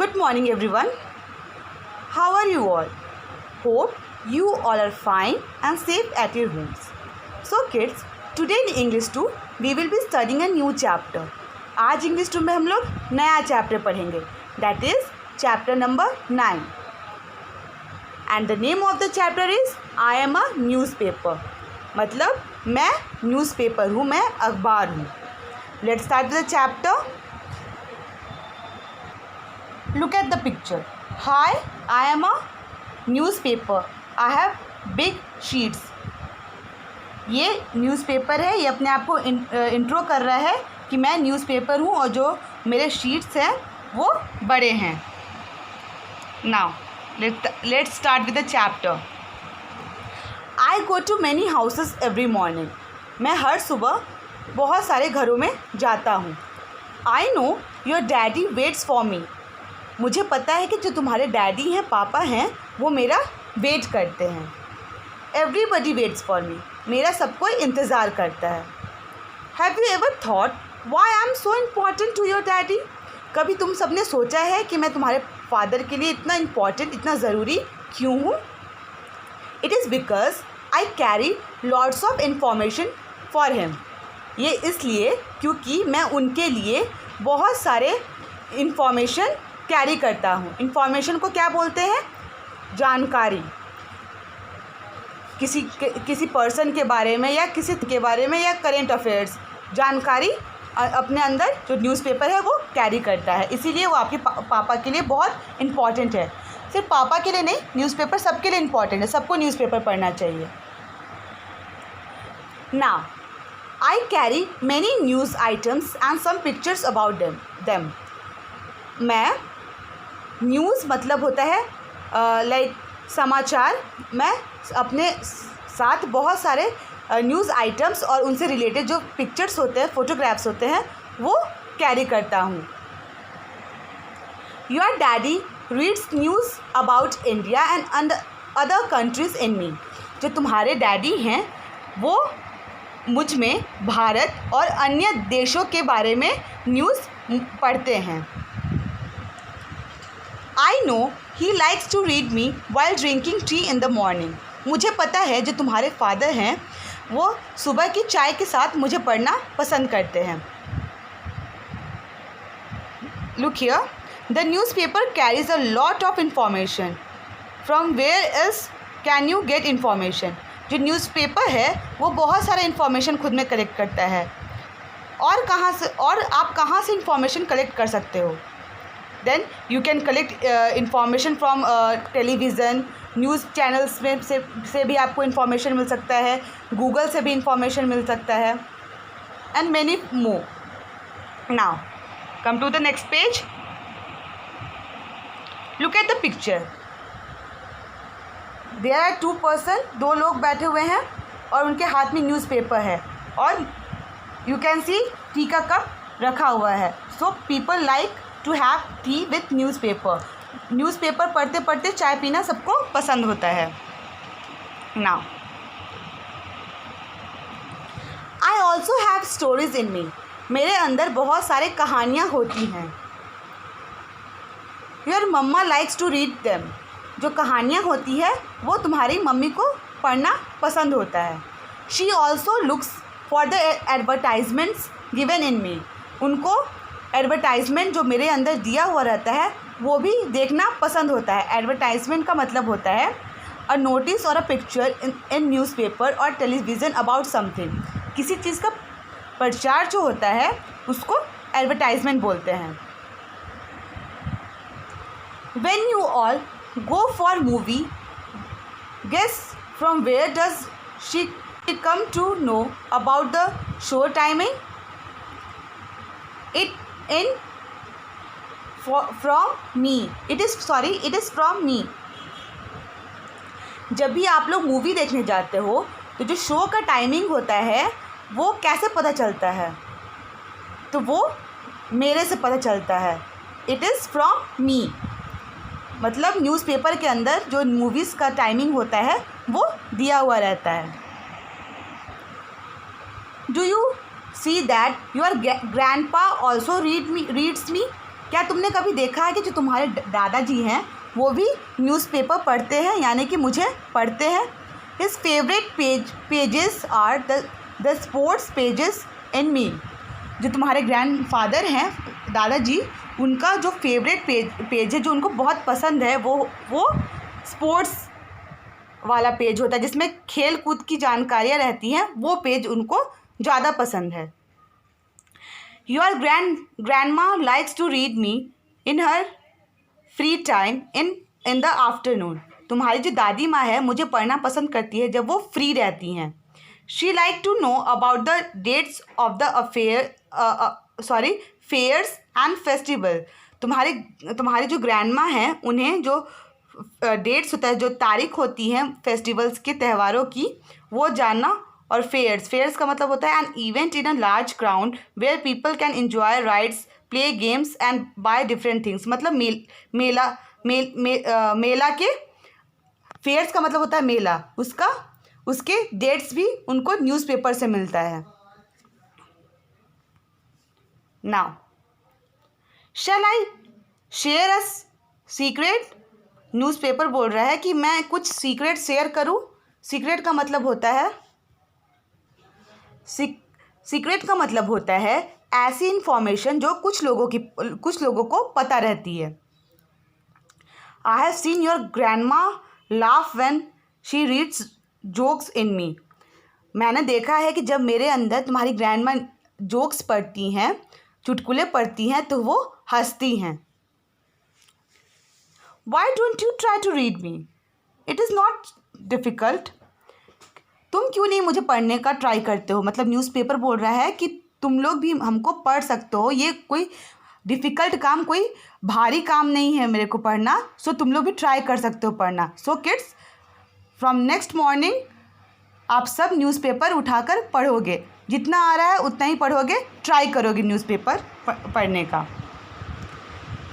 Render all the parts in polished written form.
Good morning, everyone. How are you all? Hope you all are fine and safe at your homes. So, kids, today in English 2, we will be studying a new chapter. आज English 2 में हम लोग नया chapter पढ़ेंगे. That is chapter number 9. And the name of the chapter is I am a newspaper. मतलब मैं newspaper हूँ, मैं अखबार हूँ. Let's start with the chapter. Look at the picture. Hi, I am a newspaper. I have big sheets. ये newspaper है. ये अपने आप को इंट्रो कर रहा है कि मैं न्यूज़पेपर हूँ और जो मेरे शीट्स हैं वो बड़े हैं. Now let's start with the chapter. I go to many houses every morning. मैं हर सुबह बहुत सारे घरों में जाता हूँ. I know your daddy waits for me. मुझे पता है कि जो तुम्हारे डैडी हैं, पापा हैं, वो मेरा वेट करते हैं. Everybody waits for me. मेरा सब कोई इंतज़ार करता है. Have you ever thought why I am so important to your daddy? कभी तुम सब ने सोचा है कि मैं तुम्हारे फादर के लिए इतना इम्पॉर्टेंट, इतना ज़रूरी क्यों हूँ? It is because I carry lots of information for him. ये इसलिए क्योंकि मैं उनके लिए बहुत सारे इन्फॉर्मेशन कैरी करता हूँ. इन्फॉर्मेशन को क्या बोलते हैं? जानकारी. किसी पर्सन के बारे में या किसी के बारे में या करेंट अफेयर्स, जानकारी अपने अंदर जो न्यूज़पेपर है वो कैरी करता है. इसीलिए वो आपके पापा के लिए बहुत इम्पॉर्टेंट है. सिर्फ पापा के लिए नहीं, न्यूज़पेपर सबके लिए इम्पॉर्टेंट है. सबको न्यूज़पेपर पढ़ना चाहिए. Now I carry many news items and some pictures about them. मैं न्यूज़ मतलब होता है लाइक समाचार. मैं अपने साथ बहुत सारे न्यूज़ आइटम्स और उनसे रिलेटेड जो पिक्चर्स होते हैं, फ़ोटोग्राफ्स होते हैं, वो कैरी करता हूँ. Your daddy reads news about India and other countries in me. जो तुम्हारे डैडी हैं वो मुझ में भारत और अन्य देशों के बारे में न्यूज़ पढ़ते हैं. I know he likes to read me while drinking tea in the morning. मुझे पता है जो तुम्हारे फादर हैं वो सुबह की चाय के साथ मुझे पढ़ना पसंद करते हैं. Look here, the newspaper carries a lot of information. From where else can you get information? जो न्यूज़पेपर है वो बहुत सारा इन्फॉर्मेशन खुद में कलेक्ट करता है. और आप कहाँ से इन्फॉर्मेशन कलेक्ट कर सकते हो? Then you can collect information from television, news channels में से भी आपको इन्फॉर्मेशन मिल सकता है. गूगल से भी इन्फॉर्मेशन मिल सकता है. And many more. Now come to the next page. Look at the picture. There are 2 person. 2 लोग बैठे हुए हैं और उनके हाथ में न्यूज़पेपर है और यू कैन सी टी का कप रखा हुआ है. So people like to have tea with newspaper. Newspaper पढ़ते पढ़ते चाय पीना सबको पसंद होता है. Now I also have stories in me. मेरे अंदर बहुत सारे कहानियाँ होती हैं. Your mama likes to read them. जो कहानियाँ होती है वो तुम्हारी मम्मी को पढ़ना पसंद होता है. She also looks for the advertisements given in me. उनको एडवर्टाइजमेंट जो मेरे अंदर दिया हुआ रहता है वो भी देखना पसंद होता है. एडवर्टाइजमेंट का मतलब होता है अ नोटिस और अ पिक्चर इन न्यूज़पेपर और टेलीविज़न अबाउट समथिंग. किसी चीज़ का प्रचार जो होता है उसको एडवर्टाइजमेंट बोलते हैं. When you all go for movie, guess from where does she come to know about the show timing? from me. It is from me. जब भी आप लोग मूवी देखने जाते हो तो जो शो का टाइमिंग होता है वो कैसे पता चलता है? तो वो मेरे से पता चलता है. It is from me. मतलब न्यूज़पेपर के अंदर जो मूवीज़ का टाइमिंग होता है वो दिया हुआ रहता है. Do you see that your grandpa also reads me? क्या तुमने कभी देखा है कि जो तुम्हारे दादाजी हैं वो भी न्यूज़पेपर पढ़ते हैं, यानी कि मुझे पढ़ते हैं? His favourite pages are the sports pages in me. जो तुम्हारे ग्रैंडफादर हैं, दादाजी, उनका जो फेवरेट पेज है, जो उनको बहुत पसंद है, वो स्पोर्ट्स वाला पेज होता है, जिसमें खेल कूद की जानकारियाँ रहती हैं। वो पेज उनको ज़्यादा पसंद है। Your grandma likes to read me in her free time in the afternoon. तुम्हारी जो दादी माँ है मुझे पढ़ना पसंद करती है जब वो फ्री रहती हैं। She like to know about the dates of the fairs and festival. तुम्हारी जो ग्रैंडमा हैं उन्हें जो डेट्स होता है, जो तारीख होती हैं फेस्टिवल्स के, त्योहारों की, वो जानना। और फेयर्स का मतलब होता है an event in a large ground where people can enjoy rides, play games and buy different things. मतलब मेला के, फेयर्स का मतलब होता है मेला, उसके डेट्स भी उनको न्यूज़पेपर से मिलता है। Now shall I share a secret. Newspaper बोल रहा है कि मैं कुछ सीक्रेट शेयर करूं। सीक्रेट का मतलब होता है ऐसी इन्फॉर्मेशन जो कुछ लोगों को पता रहती है। I have seen your grandma laugh when she reads jokes in me. मैंने देखा है कि जब मेरे अंदर तुम्हारी ग्रैंडमा जोक्स पढ़ती हैं, चुटकुले पढ़ती हैं, तो वो हंसती हैं। Why don't you try to read me? It is not difficult. तुम क्यों नहीं मुझे पढ़ने का ट्राई करते हो? मतलब न्यूज़पेपर बोल रहा है कि तुम लोग भी हमको पढ़ सकते हो। ये कोई डिफ़िकल्ट काम, कोई भारी काम नहीं है मेरे को पढ़ना। सो तुम लोग भी ट्राई कर सकते हो पढ़ना। So kids, from next morning आप सब न्यूज़पेपर उठाकर पढ़ोगे। जितना आ रहा है उतना ही पढ़ोगे, ट्राई करोगे न्यूज़पेपर पढ़ने का।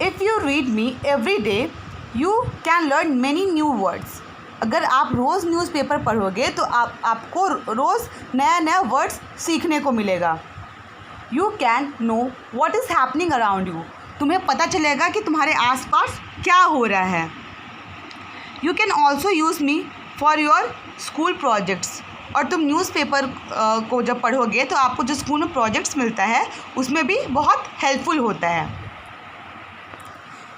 If you read me every day you can learn many new words. अगर आप रोज़ न्यूज़पेपर पढ़ोगे तो आपको रोज़ नया वर्ड्स सीखने को मिलेगा। You can know what is happening around you. तुम्हें पता चलेगा कि तुम्हारे आसपास क्या हो रहा है। You can also use me for your school projects. और तुम न्यूज़पेपर को जब पढ़ोगे तो आपको जो स्कूल में प्रोजेक्ट्स मिलता है उसमें भी बहुत हेल्पफुल होता है।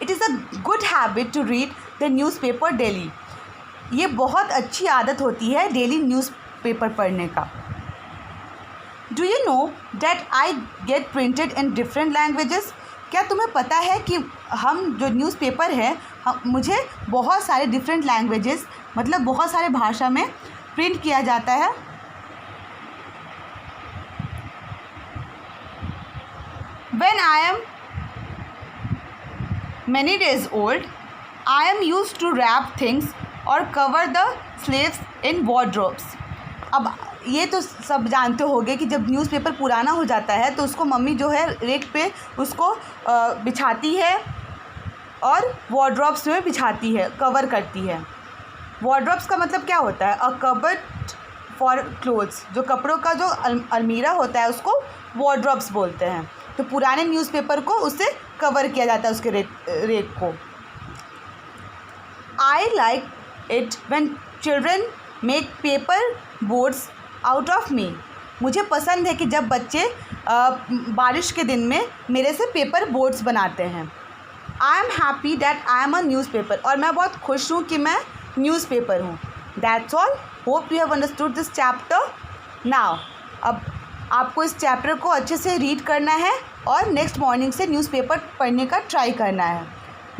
It is a good habit to read the newspaper daily. ये बहुत अच्छी आदत होती है डेली न्यूज़पेपर पढ़ने का। Do you know that I get printed in different languages. क्या तुम्हें पता है कि हम जो न्यूज़पेपर है मुझे बहुत सारे डिफरेंट लैंग्वेजेस, मतलब बहुत सारे भाषा में प्रिंट किया जाता है। When I am many days old, I am used to wrap things or cover the slaves in wardrobes. अब ये तो सब जानते होंगे कि जब न्यूज़पेपर पुराना हो जाता है तो उसको मम्मी जो है रेक पे उसको बिछाती है और वॉर्ड्रॉब्स में बिछाती है, कवर करती है। वॉर्ड्रॉब्स का मतलब क्या होता है? A cupboard for clothes. जो कपड़ों का जो अलमीरा होता है उसको वॉर्ड्रॉब्स बोलते हैं। तो पुराने न्यूज़पेपर को उससे कवर किया जाता है, उसके रेक को। I like it when children make paper boats out of me. मुझे पसंद है कि जब बच्चे बारिश के दिन में मेरे से पेपर बोट्स बनाते हैं। I am happy that I am a newspaper. और मैं बहुत खुश हूँ कि मैं न्यूज़पेपर हूँ। That's all. Hope you have understood this chapter. Now अब आपको इस चैप्टर को अच्छे से रीड करना है और नेक्स्ट मॉर्निंग से न्यूज़पेपर पढ़ने का ट्राई करना है।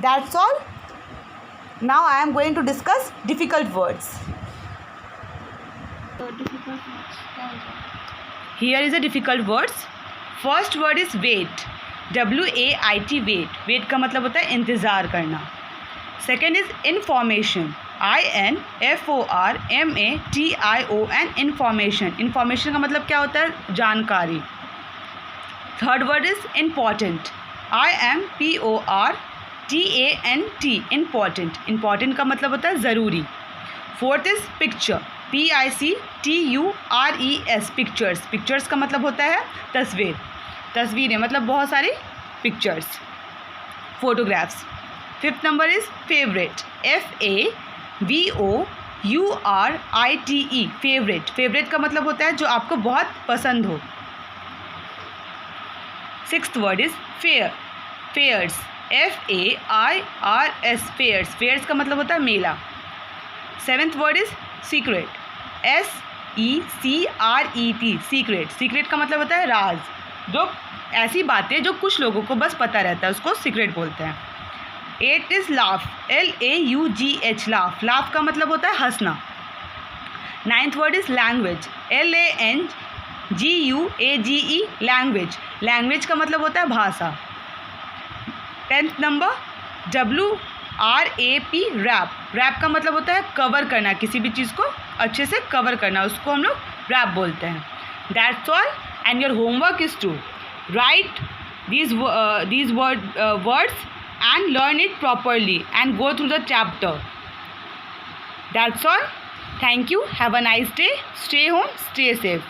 That's all. Now I am going to discuss difficult words. Here is a difficult words. First word is wait. WAIT, wait. Wait का मतलब होता है इंतज़ार करना। Second is information. INFORMATION, information. Information का मतलब क्या होता है? जानकारी। Third word is important. IMPORTANT, important. Important का मतलब होता है ज़रूरी। Fourth is picture. PICTURES, pictures. Pictures का मतलब होता है तस्वीर। तस्वीरें मतलब बहुत सारी pictures. photographs. Fifth number is favorite. FAVOURITE. favorite. favorite का मतलब होता है जो आपको बहुत पसंद हो. Sixth word is fair. fairs. FAIRS. fairs. fairs का मतलब होता है मेला. Seventh word is secret. SECRET. secret. secret का मतलब होता है राज. जो ऐसी बातें जो कुछ लोगों को बस पता रहता है उसको सीक्रेट बोलते हैं. 8 is laugh. LAUGH. laugh. laugh का मतलब होता है हंसना. 9th word is language. LANGUAGE. language. language का मतलब होता है भाषा. 10th number WRAP. wrap. wrap का मतलब होता है कवर करना, किसी भी चीज़ को अच्छे से कवर करना, उसको हम लोग wrap बोलते हैं. That's all, and your homework is to write these words and learn it properly and go through the chapter. That's all. Thank you. Have a nice day. Stay home. Stay safe.